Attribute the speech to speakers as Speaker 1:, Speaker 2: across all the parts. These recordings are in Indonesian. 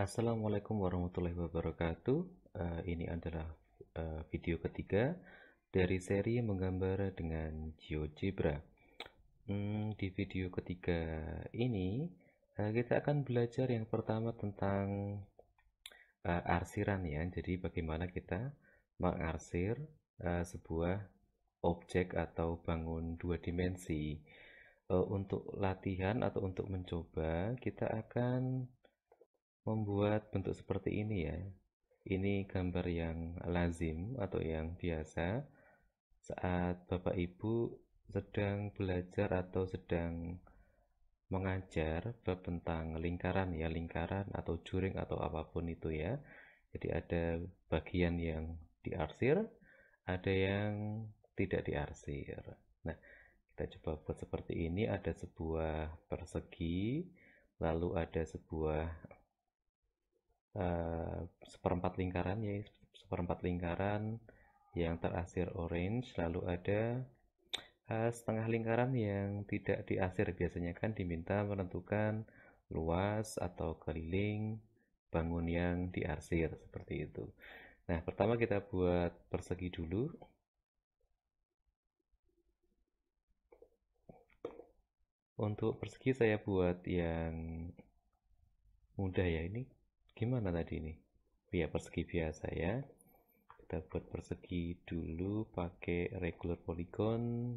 Speaker 1: Assalamualaikum warahmatullahi wabarakatuh. Ini adalah video ketiga dari seri menggambar dengan GeoGebra. Di video ketiga ini kita akan belajar yang pertama tentang arsiran ya. Jadi bagaimana kita mengarsir sebuah objek atau bangun dua dimensi. Untuk latihan atau untuk mencoba, kita akan membuat bentuk seperti ini ya. Ini gambar yang lazim atau yang biasa saat Bapak Ibu sedang belajar atau sedang mengajar bab tentang lingkaran ya, lingkaran atau juring atau apapun itu ya. Jadi ada bagian yang diarsir, ada yang tidak diarsir. Nah, kita coba buat seperti ini. Ada sebuah persegi, lalu ada sebuah seperempat lingkaran ya, seperempat lingkaran yang terarsir orange, lalu ada setengah lingkaran yang tidak diarsir. Biasanya kan diminta menentukan luas atau keliling bangun yang diarsir seperti itu. Nah, pertama kita buat persegi dulu. Untuk persegi saya buat yang mudah ya. Ini gimana tadi ini? Ya, persegi biasa ya. Kita buat persegi dulu pakai regular polygon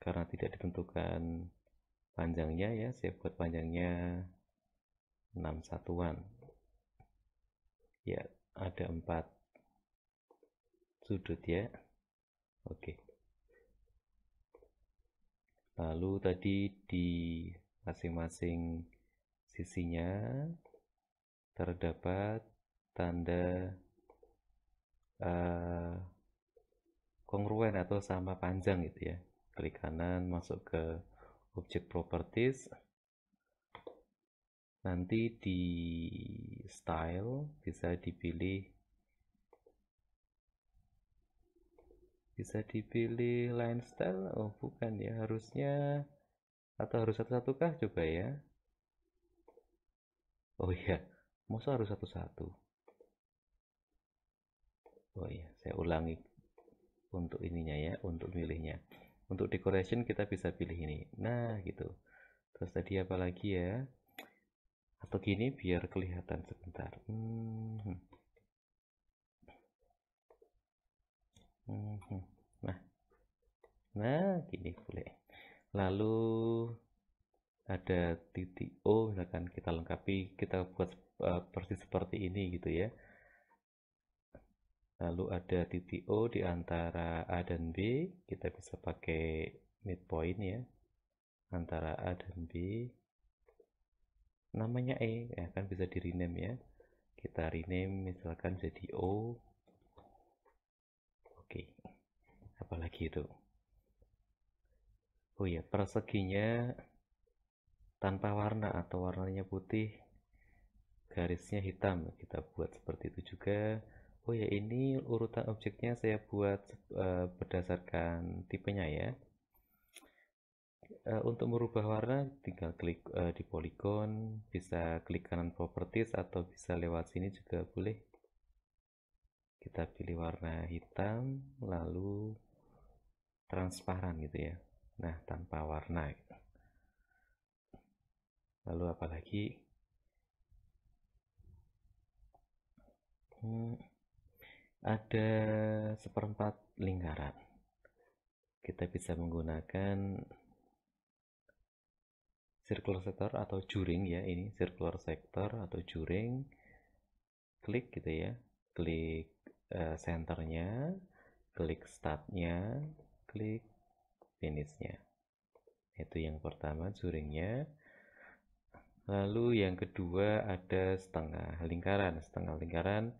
Speaker 1: karena tidak ditentukan panjangnya ya. Saya buat panjangnya 6 satuan ya, ada 4 sudut ya. Oke, lalu tadi di masing-masing sisinya terdapat tanda kongruen atau sama panjang gitu ya. Klik kanan masuk ke object properties, nanti di style bisa dipilih line style. Oh bukan ya, harusnya, atau harus satu-satu kah, coba ya. Oh iya, masa harus satu-satu. Oh iya, saya ulangi untuk ininya ya, untuk milihnya. Untuk decoration kita bisa pilih ini. Nah gitu. Terus tadi apa lagi ya, atau gini biar kelihatan sebentar. Nah, gini boleh. Lalu ada titik O, misalkan kita lengkapi, kita buat persis seperti ini gitu ya. Lalu ada titik O di antara A dan B, kita bisa pakai midpoint ya, antara A dan B. Namanya E, ya kan bisa di rename ya. Kita rename misalkan jadi O. Oke, apalagi itu. Oh ya, perseginya tanpa warna atau warnanya putih, garisnya hitam, kita buat seperti itu juga. Oh ya, ini urutan objeknya saya buat berdasarkan tipenya ya. Untuk merubah warna tinggal klik di polygon, bisa klik kanan properties atau bisa lewat sini juga boleh. Kita pilih warna hitam lalu transparan gitu ya. Nah, tanpa warna gitu. Lalu apalagi, ada seperempat lingkaran. Kita bisa menggunakan circular sector atau juring ya. Ini circular sector atau juring. Klik gitu ya, klik centernya, klik startnya, klik finishnya. Itu yang pertama, juringnya. Lalu yang kedua ada setengah lingkaran. Setengah lingkaran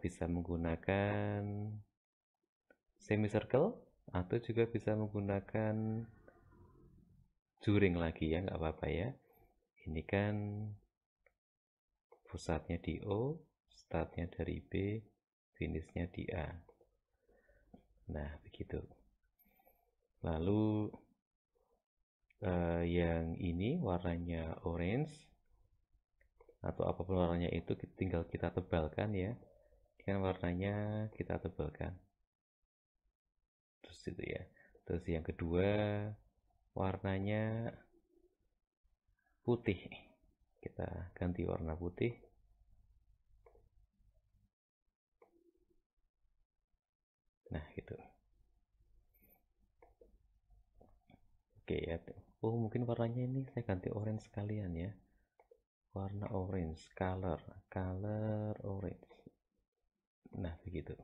Speaker 1: bisa menggunakan semicircle atau juga bisa menggunakan juring lagi ya, nggak apa-apa ya. Ini kan pusatnya di O, startnya dari B, finishnya di A. Nah begitu. Lalu yang ini warnanya orange, atau apapun warnanya itu tinggal kita tebalkan ya. Kan warnanya kita tebalkan. Terus itu ya. Terus yang kedua warnanya putih. Kita ganti warna putih. Nah, gitu. Oke ya. Oh, mungkin warnanya ini saya ganti orange sekalian ya. Warna orange, color orange. Nah, begitu.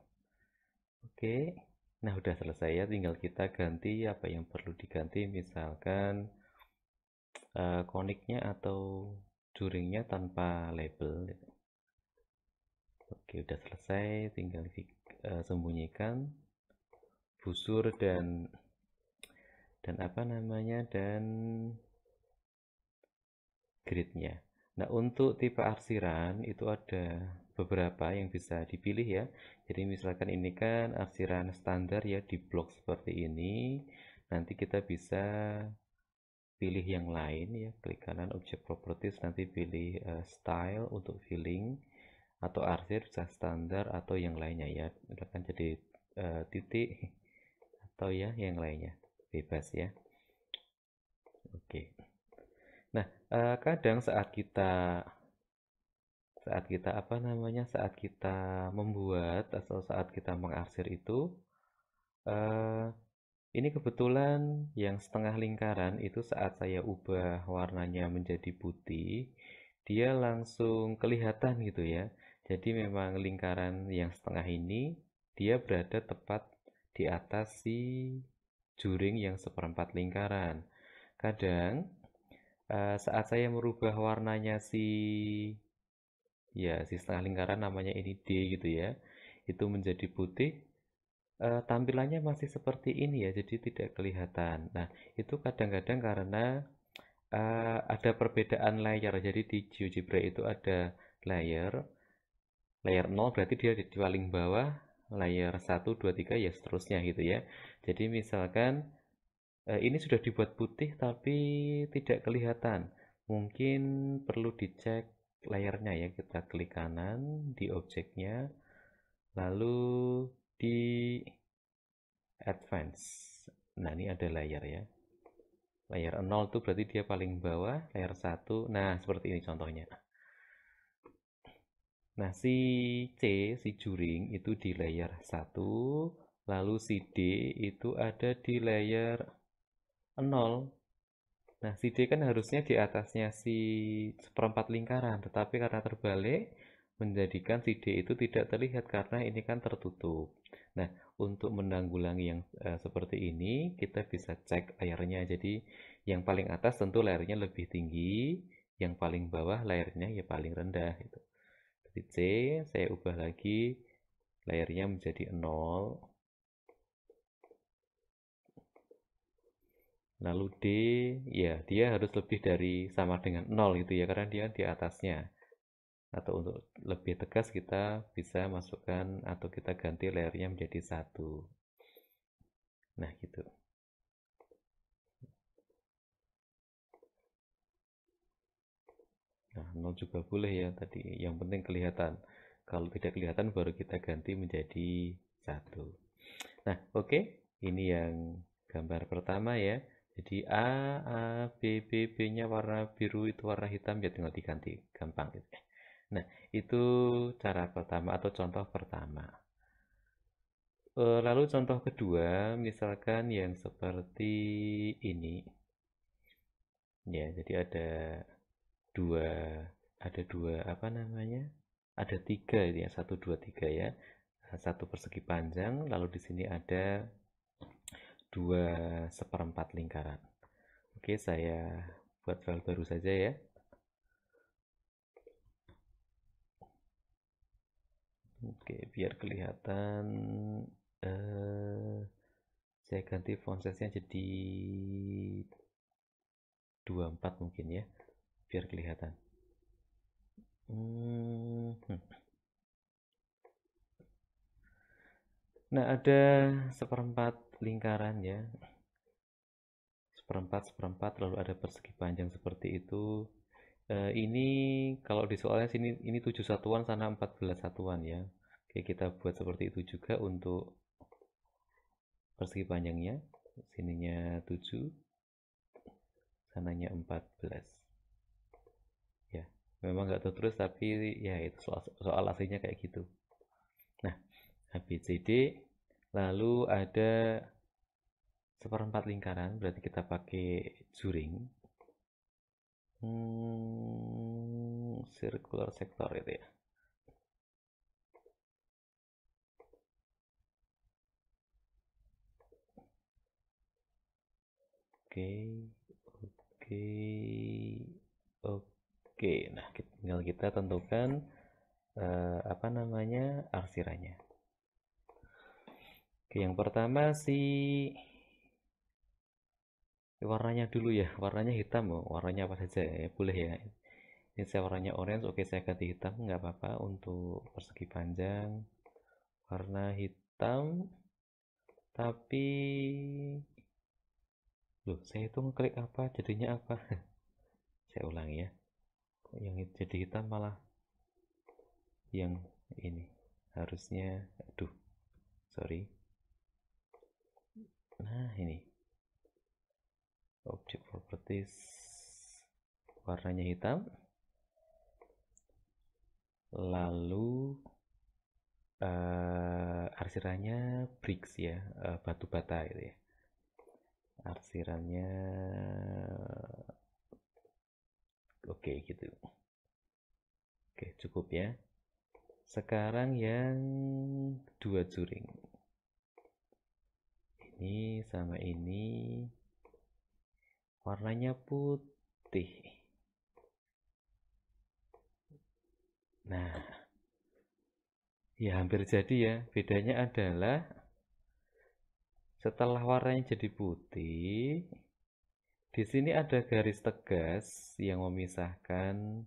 Speaker 1: Oke. Nah, udah selesai ya. Tinggal kita ganti apa yang perlu diganti. Misalkan koniknya atau juringnya tanpa label. Oke, udah selesai. Tinggal sembunyikan busur dan apa namanya dan gridnya. Nah, untuk tipe arsiran itu ada beberapa yang bisa dipilih ya. Jadi misalkan ini kan arsiran standar ya di blok seperti ini. Nanti kita bisa pilih yang lain ya. Klik kanan object properties, nanti pilih style untuk filling atau arsir bisa standar atau yang lainnya ya. Misalkan jadi titik atau ya yang lainnya. Bebas ya. Oke. Nah, kadang saat kita apa namanya saat kita membuat atau saat kita mengarsir itu eh, ini kebetulan yang setengah lingkaran itu saat saya ubah warnanya menjadi putih dia langsung kelihatan gitu ya. Jadi memang lingkaran yang setengah ini dia berada tepat di atas si juring yang seperempat lingkaran. Kadang saat saya merubah warnanya si setengah lingkaran namanya ini D gitu ya, itu menjadi putih, tampilannya masih seperti ini ya, jadi tidak kelihatan. Nah, itu kadang-kadang karena ada perbedaan layer. Jadi di GeoGebra itu ada layer, layer 0 berarti dia di paling bawah, layer 1, 2, 3 ya seterusnya gitu ya. Jadi misalkan ini sudah dibuat putih tapi tidak kelihatan. Mungkin perlu dicek layarnya ya. Kita klik kanan di objeknya, lalu di advance. Nah, ini ada layar ya. Layar 0 itu berarti dia paling bawah, layar 1. Nah, seperti ini contohnya. Nah, si juring itu di layer 1, lalu si D itu ada di layer 0. Nah, si D kan harusnya di atasnya si seperempat lingkaran, tetapi karena terbalik, menjadikan si D itu tidak terlihat karena ini kan tertutup. Nah, untuk menanggulangi yang seperti ini, kita bisa cek layarnya. Jadi, yang paling atas tentu layarnya lebih tinggi, yang paling bawah layarnya ya paling rendah. Gitu. Jadi C, saya ubah lagi, layarnya menjadi 0. Lalu D, ya dia harus lebih dari sama dengan 0 gitu ya, karena dia di atasnya. Atau untuk lebih tegas kita bisa masukkan atau kita ganti layernya menjadi 1. Nah, gitu. Nah, 0 juga boleh ya tadi. Yang penting kelihatan. Kalau tidak kelihatan baru kita ganti menjadi 1. Nah, oke. Ini yang gambar pertama ya. Jadi A, B, B-nya warna biru itu warna hitam ya tinggal diganti. Gampang gitu ya. Nah, itu cara pertama atau contoh pertama. Lalu contoh kedua, misalkan yang seperti ini. Ya, jadi dua, ada dua apa namanya? Ada tiga ini ya, satu, dua, tiga ya. Satu persegi panjang, lalu di sini ada dua seperempat lingkaran. Oke, saya buat file baru saja ya. Oke, biar kelihatan. Saya ganti font size-nya jadi 24 mungkin ya, biar kelihatan. Nah, ada seperempat lingkaran ya. Seperempat, seperempat, lalu ada persegi panjang seperti itu. Ini kalau di soalnya sini ini 7 satuan, sana 14 satuan ya. Oke, kita buat seperti itu juga untuk persegi panjangnya. Sininya 7, sananya 14. Ya, memang nggak terus tapi ya itu soal aslinya kayak gitu. Nah, ABCD, lalu ada seperempat lingkaran, berarti kita pakai juring. Circular sector itu ya. Oke, oke, oke. Nah, tinggal kita tentukan apa namanya arsirannya. Oke, yang pertama warnanya dulu ya. Warnanya hitam, oh. Warnanya apa saja ya, boleh ya. Ini saya warnanya orange, oke saya ganti hitam, nggak apa-apa. Untuk persegi panjang, warna hitam, tapi loh, saya itu ngeklik apa, jadinya apa? Saya ulangi ya. Yang jadi hitam malah yang ini. Harusnya, aduh, sorry. Nah, ini. Object properties. Warnanya hitam. Lalu arsirannya bricks ya, batu bata gitu ya. Arsirannya oke gitu. Oke, cukup ya. Sekarang yang dua juring. Ini sama ini warnanya putih. Nah, ya hampir jadi ya. Bedanya adalah setelah warnanya jadi putih, di sini ada garis tegas yang memisahkan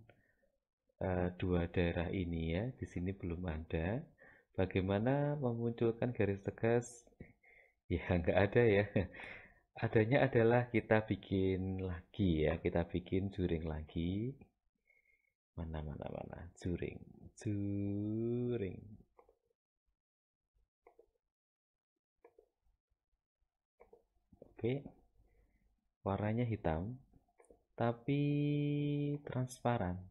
Speaker 1: dua daerah ini ya. Di sini belum ada. Bagaimana memunculkan garis tegas? Ya nggak ada ya. Adanya adalah kita bikin lagi ya. Kita bikin juring lagi. Mana juring, juring. Oke, warnanya hitam tapi transparan.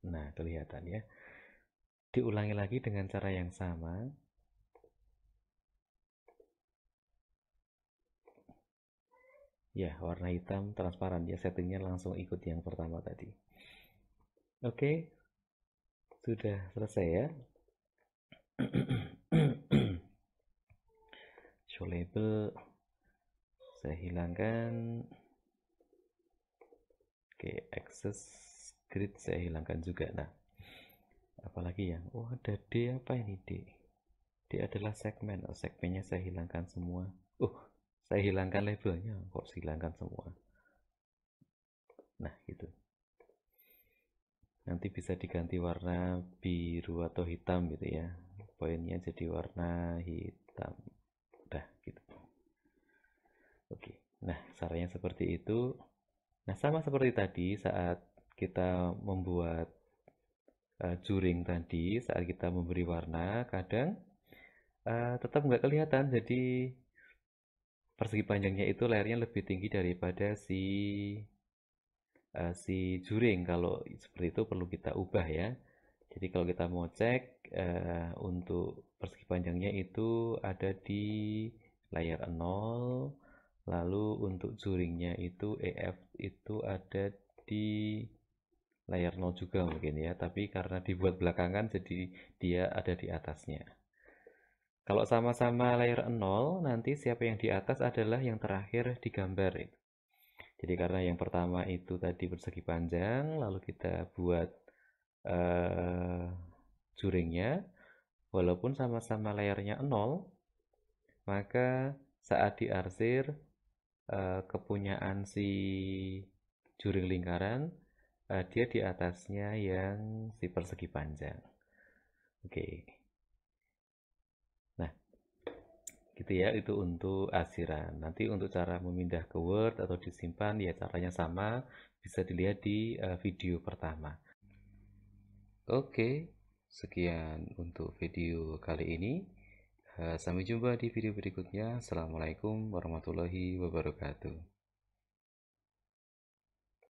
Speaker 1: Nah, kelihatan ya. Diulangi lagi dengan cara yang sama. Ya, warna hitam transparan ya, settingnya langsung ikut yang pertama tadi. Oke, sudah selesai ya. Show label saya hilangkan. Oke, access grid saya hilangkan juga. Nah, apalagi yang ada D, apa ini D? D adalah segmen. Oh, segmennya saya hilangkan semua. Saya hilangkan labelnya, kok hilangkan semua. Nah, gitu. Nanti bisa diganti warna biru atau hitam gitu ya. Poinnya jadi warna hitam. Udah gitu. Oke. Nah, caranya seperti itu. Nah, sama seperti tadi saat kita membuat juring tadi, saat kita memberi warna, kadang tetap nggak kelihatan. Jadi persegi panjangnya itu layarnya lebih tinggi daripada si juring. Kalau seperti itu perlu kita ubah ya. Jadi kalau kita mau cek untuk persegi panjangnya itu ada di layar 0, lalu untuk juringnya itu EF itu ada di layar 0 juga mungkin ya, tapi karena dibuat belakangan jadi dia ada di atasnya. Kalau sama-sama layar 0, nanti siapa yang di atas adalah yang terakhir digambar. Jadi karena yang pertama itu tadi persegi panjang, lalu kita buat juringnya, walaupun sama-sama layarnya 0, maka saat diarsir kepunyaan si juring lingkaran, dia di atasnya yang si persegi panjang. Oke. Nah, gitu ya, itu untuk arsiran. Nanti untuk cara memindah ke Word atau disimpan ya caranya sama, bisa dilihat di video pertama. Oke, sekian untuk video kali ini. Sampai jumpa di video berikutnya. Assalamualaikum warahmatullahi wabarakatuh.